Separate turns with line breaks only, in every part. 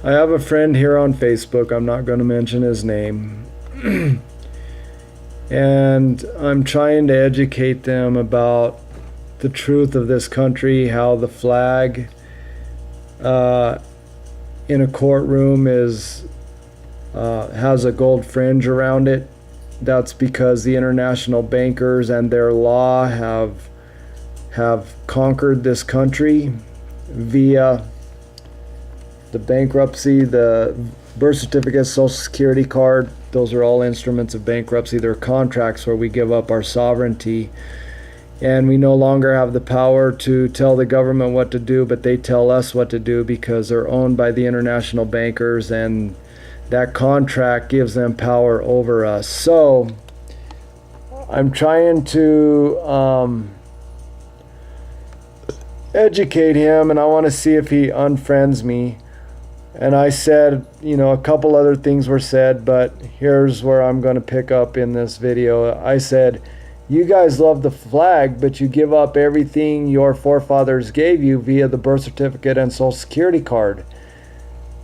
I have a friend here on Facebook. I'm not going to mention his name. And I'm trying to educate them about the truth of this country, how the flag in a courtroom has a gold fringe around it. That's because the international bankers and their law have conquered this country via the bankruptcy, the birth certificate, social security card. Those are all instruments of bankruptcy. They're contracts where we give up our sovereignty, and we no longer have the power to tell the government what to do, but they tell us what to do because they're owned by the international bankers, and that contract gives them power over us. So I'm trying to educate him, and I want to see if he unfriends me. And I said, a couple other things were said, but here's where I'm going to pick up in this video. I said, you guys love the flag, but you give up everything your forefathers gave you via the birth certificate and social security card.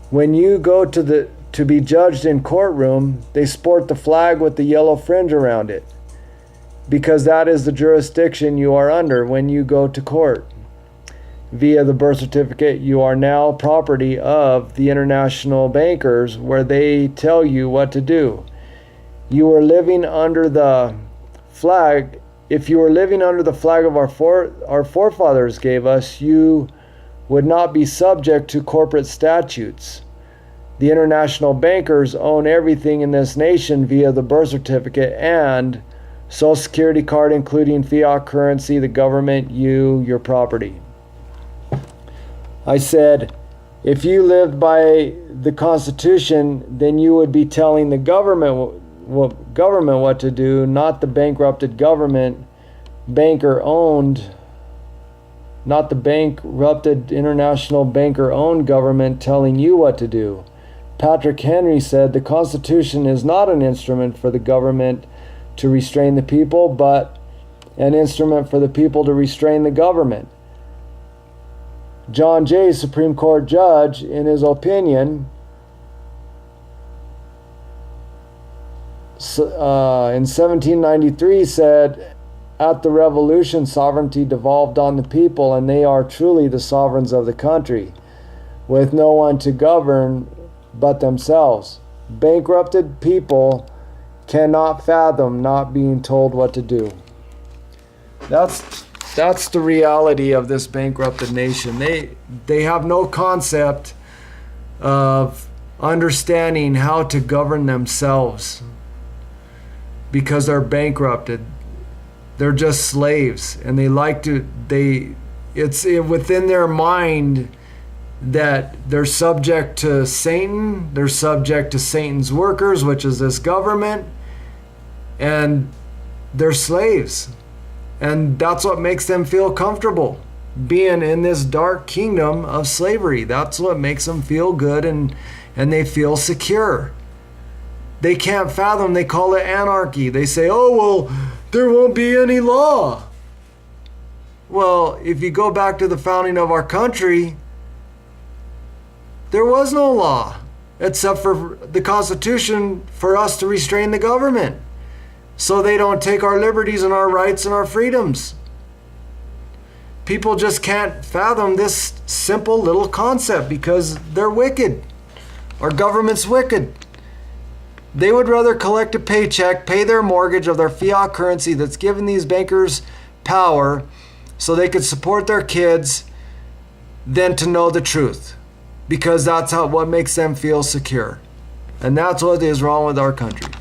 When you go to be judged in courtroom, they sport the flag with the yellow fringe around it, because that is the jurisdiction you are under when you go to court. Via the birth certificate, you are now property of the international bankers, where they tell you what to do. You were living under the flag. If you were living under the flag of our forefathers gave us, you would not be subject to corporate statutes. The international bankers own everything in this nation via the birth certificate and social security card, including fiat currency, the government, your property. I said, if you lived by the Constitution, then you would be telling the government what to do, not the bankrupted government, not the bankrupted international banker-owned government telling you what to do. Patrick Henry said, the Constitution is not an instrument for the government to restrain the people, but an instrument for the people to restrain the government. John Jay, Supreme Court judge, in his opinion, in 1793 said, at the Revolution, sovereignty devolved on the people, and they are truly the sovereigns of the country, with no one to govern but themselves. Bankrupted people cannot fathom not being told what to do. That's the reality of this bankrupted nation. They have no concept of understanding how to govern themselves because they're bankrupted. They're just slaves, and it's within their mind that they're subject to Satan, they're subject to Satan's workers, which is this government, and they're slaves. And that's what makes them feel comfortable, being in this dark kingdom of slavery. That's what makes them feel good, and they feel secure. They can't fathom, they call it anarchy. They say, oh, well, there won't be any law. Well, if you go back to the founding of our country, there was no law, except for the Constitution for us to restrain the government, so they don't take our liberties and our rights and our freedoms. People just can't fathom this simple little concept because they're wicked. Our government's wicked. They would rather collect a paycheck, pay their mortgage of their fiat currency that's given these bankers power so they could support their kids than to know the truth, because that's what makes them feel secure. And that's what is wrong with our country.